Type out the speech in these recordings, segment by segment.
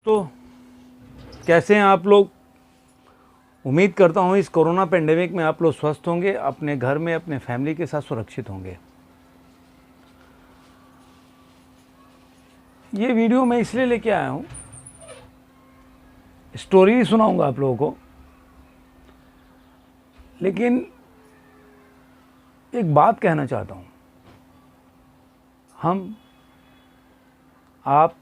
तो कैसे हैं आप लोग। उम्मीद करता हूँ इस कोरोना पेंडेमिक में आप लोग स्वस्थ होंगे, अपने घर में अपने फैमिली के साथ सुरक्षित होंगे। ये वीडियो मैं इसलिए लेके आया हूँ, स्टोरी सुनाऊंगा आप लोगों को, लेकिन एक बात कहना चाहता हूँ। हम, आप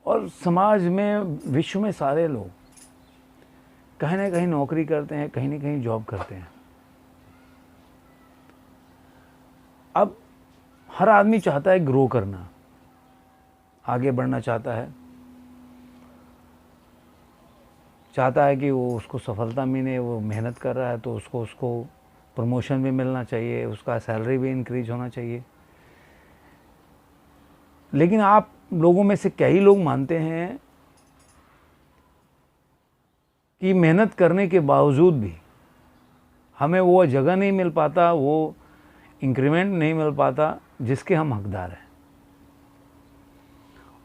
और समाज में, विश्व में सारे लोग कहीं ना कहीं नौकरी करते हैं, कहीं ना कहीं जॉब करते हैं। अब हर आदमी चाहता है ग्रो करना, आगे बढ़ना चाहता है कि वो उसको सफलता मिले। वो मेहनत कर रहा है तो उसको प्रमोशन भी मिलना चाहिए, उसका सैलरी भी इंक्रीज होना चाहिए। लेकिन आप लोगों में से कई लोग मानते हैं कि मेहनत करने के बावजूद भी हमें वो जगह नहीं मिल पाता, वो इंक्रीमेंट नहीं मिल पाता जिसके हम हकदार हैं।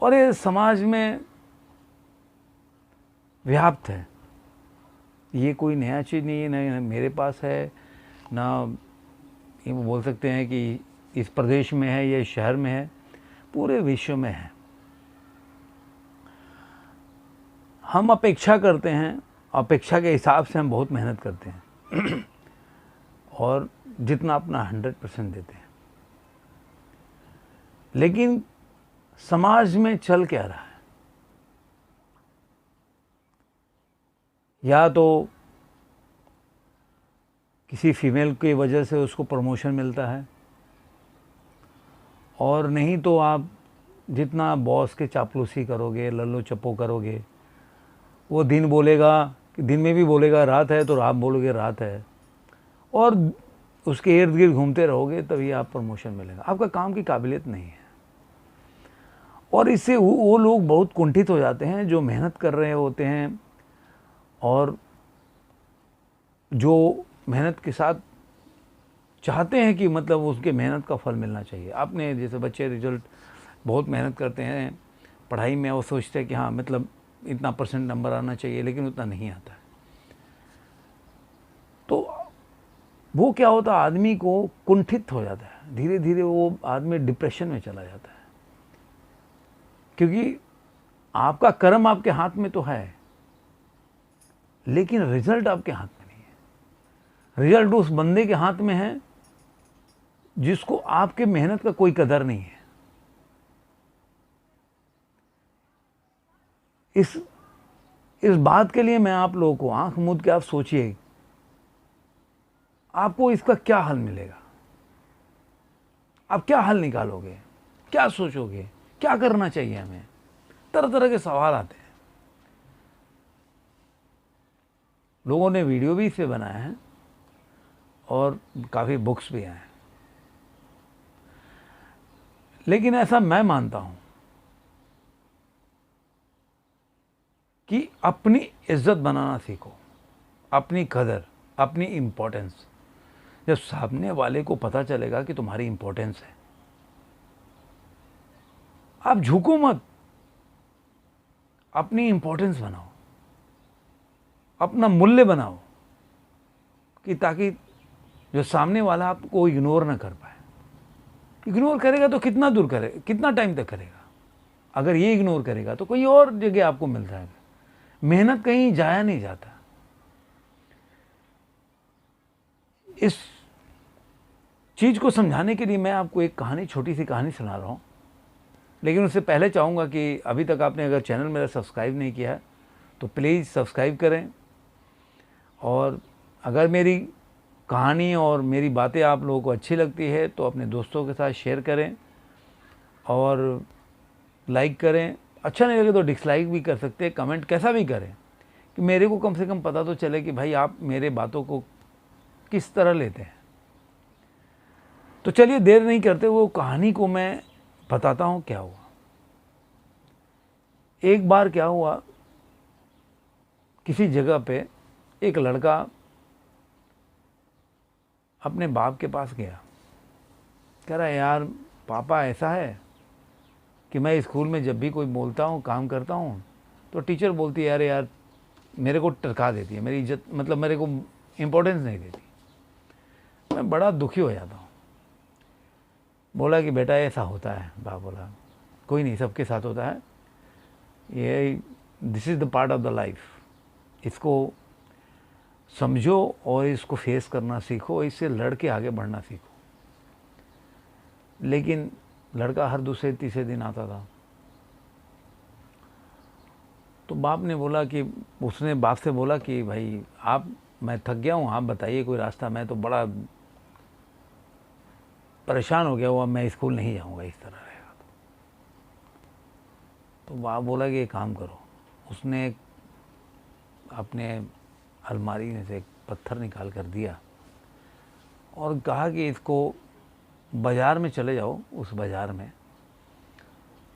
और ये समाज में व्याप्त है। ये कोई नया चीज़ नहीं है, ना मेरे पास है, ना ये बोल सकते हैं कि इस प्रदेश में है या इस शहर में है, पूरे विश्व में है। हम अपेक्षा करते हैं, अपेक्षा के हिसाब से हम बहुत मेहनत करते हैं और जितना अपना 100% देते हैं। लेकिन समाज में चल क्या रहा है? या तो किसी फीमेल की वजह से उसको प्रमोशन मिलता है, और नहीं तो आप जितना बॉस के चापलूसी करोगे, लल्लो चप्पो करोगे, वो दिन बोलेगा कि दिन में भी बोलेगा रात है, तो आप बोलोगे रात है, और उसके इर्द गिर्द घूमते रहोगे, तभी आप प्रमोशन मिलेगा। आपका काम की काबिलियत नहीं है। और इससे वो लोग बहुत कुंठित हो जाते हैं जो मेहनत कर रहे होते हैं और जो मेहनत के साथ चाहते हैं कि मतलब उसके मेहनत का फल मिलना चाहिए। आपने जैसे बच्चे रिजल्ट बहुत मेहनत करते हैं पढ़ाई में, वो सोचते हैं कि हाँ मतलब इतना % नंबर आना चाहिए, लेकिन उतना नहीं आता है। तो वो क्या होता है, आदमी को कुंठित हो जाता है, धीरे धीरे वो आदमी डिप्रेशन में चला जाता है। क्योंकि आपका कर्म आपके हाथ में तो है, लेकिन रिजल्ट आपके हाथ में नहीं है। रिजल्ट उस बंदे के हाथ में है जिसको आपके मेहनत का कोई कदर नहीं है। इस बात के लिए मैं आप लोगों को आंख मूंद के आप सोचिए, आपको इसका क्या हल मिलेगा? आप क्या हल निकालोगे? क्या सोचोगे? क्या करना चाहिए हमें? तरह तरह के सवाल आते हैं। लोगों ने वीडियो भी इसे बनाया है और काफ़ी बुक्स भी हैं। लेकिन ऐसा मैं मानता हूं कि अपनी इज्जत बनाना सीखो, अपनी कदर, अपनी इंपॉर्टेंस। जब सामने वाले को पता चलेगा कि तुम्हारी इंपॉर्टेंस है, आप झुको मत, अपनी इंपॉर्टेंस बनाओ, अपना मूल्य बनाओ, कि ताकि जो सामने वाला आपको इग्नोर ना कर पाए। इग्नोर करेगा तो कितना दूर करेगा, कितना टाइम तक करेगा? अगर ये इग्नोर करेगा तो कोई और जगह आपको मिल जाएगा। मेहनत कहीं जाया नहीं जाता। इस चीज को समझाने के लिए मैं आपको एक कहानी, छोटी सी कहानी सुना रहा हूं। लेकिन उससे पहले चाहूंगा कि अभी तक आपने अगर चैनल मेरा सब्सक्राइब नहीं किया है तो प्लीज़ सब्सक्राइब करें। और अगर मेरी कहानी और मेरी बातें आप लोगों को अच्छी लगती है तो अपने दोस्तों के साथ शेयर करें और लाइक करें। अच्छा नहीं लगे तो डिसलाइक भी कर सकते हैं, कमेंट कैसा भी करें, कि मेरे को कम से कम पता तो चले कि भाई आप मेरे बातों को किस तरह लेते हैं। तो चलिए देर नहीं करते, वो कहानी को मैं बताता हूँ क्या हुआ। एक बार क्या हुआ, किसी जगह पे एक लड़का अपने बाप के पास गया। कह रहा है, यार पापा ऐसा है कि मैं स्कूल में जब भी कोई बोलता हूँ, काम करता हूँ, तो टीचर बोलती है अरे यार, मेरे को टरका देती है, मेरी इज्जत, मतलब मेरे को इम्पोर्टेंस नहीं देती। मैं बड़ा दुखी हो जाता हूँ। बोला कि बेटा ऐसा होता है। बाप बोला कोई नहीं, सबके साथ होता है, ये this is the part of the life, इसको समझो और इसको फेस करना सीखो, इससे लड़ के आगे बढ़ना सीखो। लेकिन लड़का हर दूसरे तीसरे दिन आता था। तो बाप ने बोला कि, उसने बाप से बोला कि भाई आप, मैं थक गया हूँ, आप बताइए कोई रास्ता, मैं तो बड़ा परेशान हो गया हुआ, मैं स्कूल नहीं जाऊँगा, इस तरह रहेगा। तो बाप बोला कि एक काम करो। उसने अपने अलमारी में से एक पत्थर निकाल कर दिया और कहा कि इसको बाज़ार में चले जाओ, उस बाज़ार में,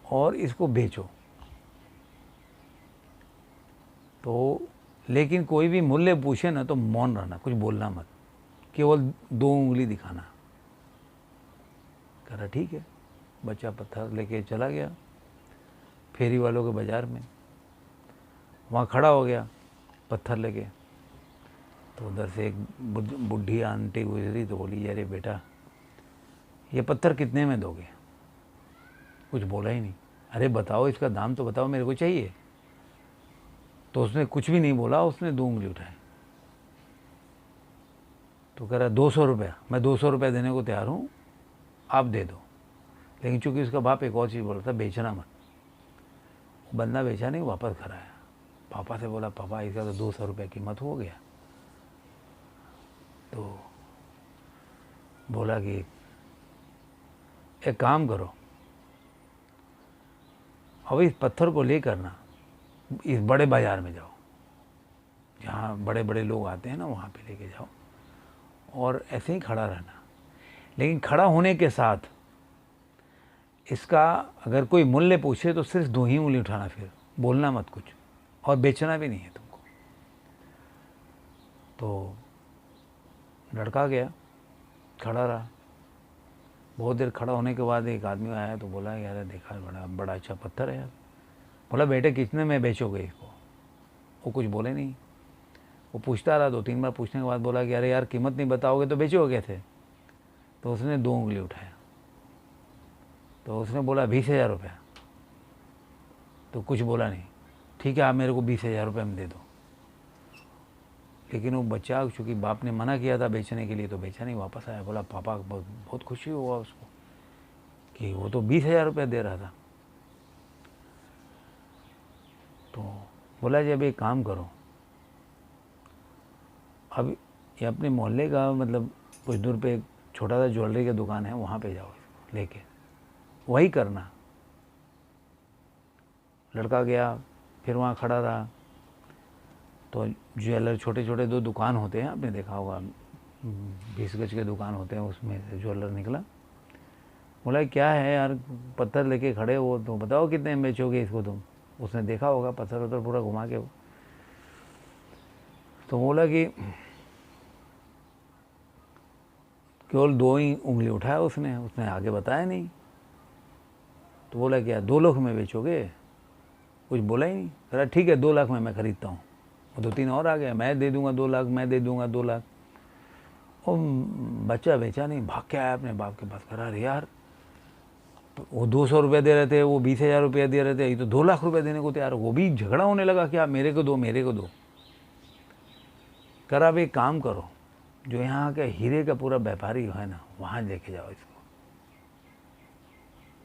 और इसको बेचो। तो लेकिन कोई भी मूल्य पूछे ना तो मौन रहना, कुछ बोलना मत, केवल 2 उंगली दिखाना। कहा ठीक है। बच्चा पत्थर लेके चला गया फेरी वालों के बाज़ार में, वहाँ खड़ा हो गया पत्थर लेके। तो उधर से एक बुढ़ी आंटी गुजरी तो बोली अरे बेटा ये पत्थर कितने में दोगे? कुछ बोला ही नहीं। अरे बताओ, इसका दाम तो बताओ, मेरे को चाहिए। तो उसने कुछ भी नहीं बोला, उसने 2 उंगली उठाई। तो कह रहा 200 रुपया, मैं 200 रुपया देने को तैयार हूँ, आप दे दो। लेकिन चूंकि उसका बाप एक और चीज़ बोला था, बेचना मत। वो बंदा बेचा नहीं, वापस घर आया। पापा से बोला पापा इसका तो 200 रुपया कीमत हो गया। तो बोला कि एक काम करो, अब इस पत्थर को लेकर ना इस बड़े बाज़ार में जाओ, जहाँ बड़े बड़े लोग आते हैं ना, वहाँ पे लेके जाओ और ऐसे ही खड़ा रहना। लेकिन खड़ा होने के साथ इसका अगर कोई मूल्य पूछे तो सिर्फ 2 ही उंगली उठाना, फिर बोलना मत कुछ, और बेचना भी नहीं है तुमको। तो लड़का गया, खड़ा रहा। बहुत देर खड़ा होने के बाद एक आदमी आया तो बोला यार देखा बड़ा बड़ा अच्छा पत्थर है यार। बोला बेटे कितने में बेचोगे इसको? वो कुछ बोले नहीं। वो पूछता रहा, 2-3 बार पूछने के बाद बोला कि अरे यार कीमत नहीं बताओगे तो बेचोगे कैसे? तो उसने 2 उंगली उठाया। तो उसने बोला 20,000 रुपया। तो कुछ बोला नहीं। ठीक है आप मेरे को 20,000 रुपये में दे दो। लेकिन वो बच्चा, चूँकि बाप ने मना किया था बेचने के लिए, तो बेचा नहीं, वापस आया। बोला पापा बहुत खुशी हुआ उसको कि वो तो 20,000 रुपये दे रहा था। तो बोला जी अब एक काम करो, अब ये अपने मोहल्ले का, मतलब कुछ दूर पे एक छोटा सा ज्वेलरी का दुकान है, वहाँ पे जाओ इसको लेके, वही करना। लड़का गया, फिर वहाँ खड़ा रहा। तो ज्वेलर, छोटे छोटे 2 दुकान होते हैं, आपने देखा होगा, 20 गज के दुकान होते हैं, उसमें से ज्वेलर निकला। बोला क्या है यार, पत्थर लेके खड़े हो, तो बताओ कितने में बेचोगे इसको तुम? उसने देखा होगा पत्थर उधर पूरा घुमा के। तो बोला कि केवल 2 ही उंगली उठाया उसने आगे बताया नहीं। तो बोला क्या 2 लाख में बेचोगे? कुछ बोला ही नहीं। कहा ठीक है 2 लाख में मैं खरीदता हूँ। वो 2-3 और आ गया, मैं दे दूंगा 2 लाख, मैं दे दूंगा 2 लाख। और बच्चा बेचा नहीं, भाग के आया अपने बाप के पास। कह रहा यार वो 200 रुपये दे रहे थे, वो 20,000 रुपया दे रहे थे, ये तो 2 लाख रुपये देने को तैयार। वो भी झगड़ा होने लगा कि आप मेरे को दो, मेरे को दो। कह रहा अब एक काम करो, जो यहाँ के हीरे का पूरा व्यापारी है ना, वहाँ लेके जाओ इसको,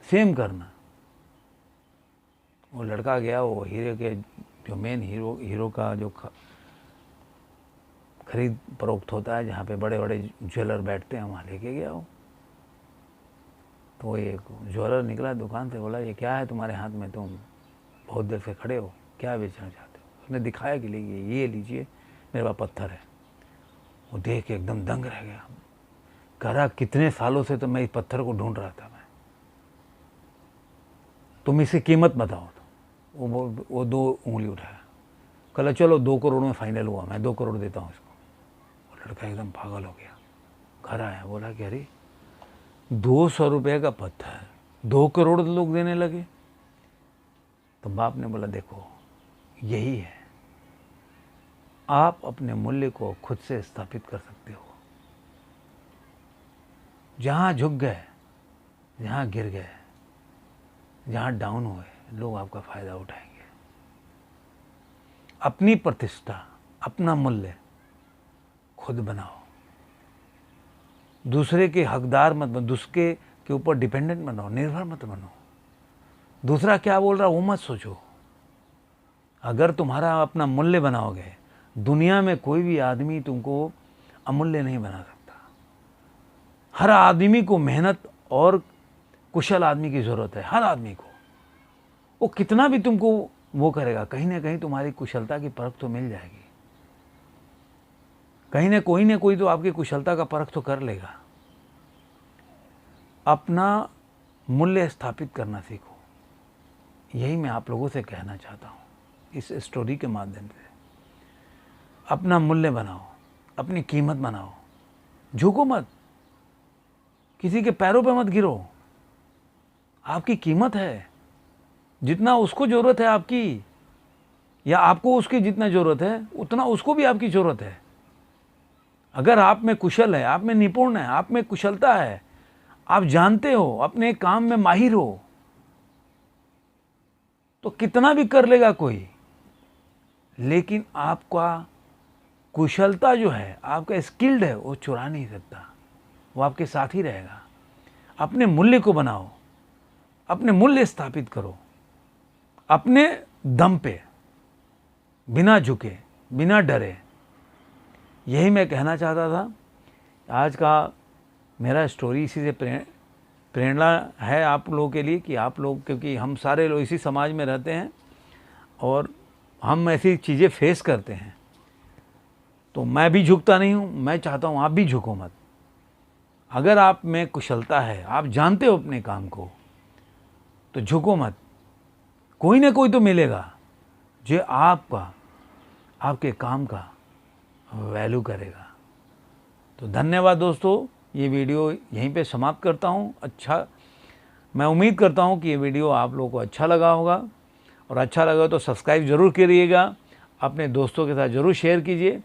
सेम करना। वो लड़का गया, वो हीरे के जो मेन हीरो का जो खरीद फरोख्त होता है, जहाँ पे बड़े बड़े ज्वेलर बैठते हैं, वहाँ लेके गया वो। तो एक ज्वेलर निकला दुकान से, बोला ये क्या है तुम्हारे हाथ में, तुम बहुत देर से खड़े हो, क्या बेचना चाहते हो? उसने दिखाया कि ये लीजिए मेरे पास पत्थर है। वो देख के एकदम दंग रह गया। कह रहा कितने सालों से तो मैं इस पत्थर को ढूंढ रहा था, मैं, तुम इसकी कीमत बताओ। तो वो 2 उंगली उठाया। कहा चलो 2 करोड़ में फाइनल हुआ, मैं 2 करोड़ देता हूँ इसको। वो लड़का एकदम पागल हो गया। घर आया, बोला कि अरे 200 रुपये का पत्थर 2 करोड़ लोग देने लगे। तो बाप ने बोला देखो यही है, आप अपने मूल्य को खुद से स्थापित कर सकते हो। जहाँ झुक गए, जहाँ गिर गए, जहाँ डाउन हुए, लोग आपका फ़ायदा उठाएंगे। अपनी प्रतिष्ठा, अपना मूल्य खुद बनाओ। दूसरे के हकदार मत बनो, दूसरे के ऊपर डिपेंडेंट बनो, निर्भर मत बनो। दूसरा क्या बोल रहा वो मत सोचो। अगर तुम्हारा अपना मूल्य बनाओगे, दुनिया में कोई भी आदमी तुमको अमूल्य नहीं बना सकता। हर आदमी को मेहनत और कुशल आदमी की ज़रूरत है, हर आदमी को। वो कितना भी तुमको वो करेगा, कहीं ना कहीं तुम्हारी कुशलता की परख तो मिल जाएगी। कहीं ना कोई तो आपकी कुशलता का परख तो कर लेगा। अपना मूल्य स्थापित करना सीखो, यही मैं आप लोगों से कहना चाहता हूँ इस स्टोरी के माध्यम से। अपना मूल्य बनाओ, अपनी कीमत बनाओ, झुको मत, किसी के पैरों पे मत गिरो। आपकी कीमत है, जितना उसको ज़रूरत है आपकी, या आपको उसकी जितना ज़रूरत है उतना उसको भी आपकी ज़रूरत है। अगर आप में कुशल है, आप में निपुण है, आप में कुशलता है, आप जानते हो, अपने काम में माहिर हो, तो कितना भी कर लेगा कोई। लेकिन आपका कुशलता जो है, आपका स्किल्ड है, वो चुरा नहीं सकता, वो आपके साथ ही रहेगा। अपने मूल्य को बनाओ, अपने मूल्य स्थापित करो, अपने दम पे, बिना झुके, बिना डरे। यही मैं कहना चाहता था। आज का मेरा स्टोरी इसी से प्रेरणा है आप लोगों के लिए, कि आप लोग, क्योंकि हम सारे लोग इसी समाज में रहते हैं और हम ऐसी चीज़ें फेस करते हैं, तो मैं भी झुकता नहीं हूँ। मैं चाहता हूँ आप भी झुको मत। अगर आप में कुशलता है, आप जानते हो अपने काम को, तो झुको मत। कोई ना कोई तो मिलेगा जो आपके काम का वैल्यू करेगा। तो धन्यवाद दोस्तों, ये वीडियो यहीं पे समाप्त करता हूँ। मैं उम्मीद करता हूँ कि ये वीडियो आप लोगों को अच्छा लगा होगा, और अच्छा लगा तो सब्सक्राइब ज़रूर करिएगा, अपने दोस्तों के साथ ज़रूर शेयर कीजिए।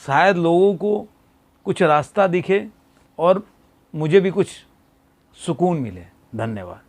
शायद लोगों को कुछ रास्ता दिखे और मुझे भी कुछ सुकून मिले। धन्यवाद।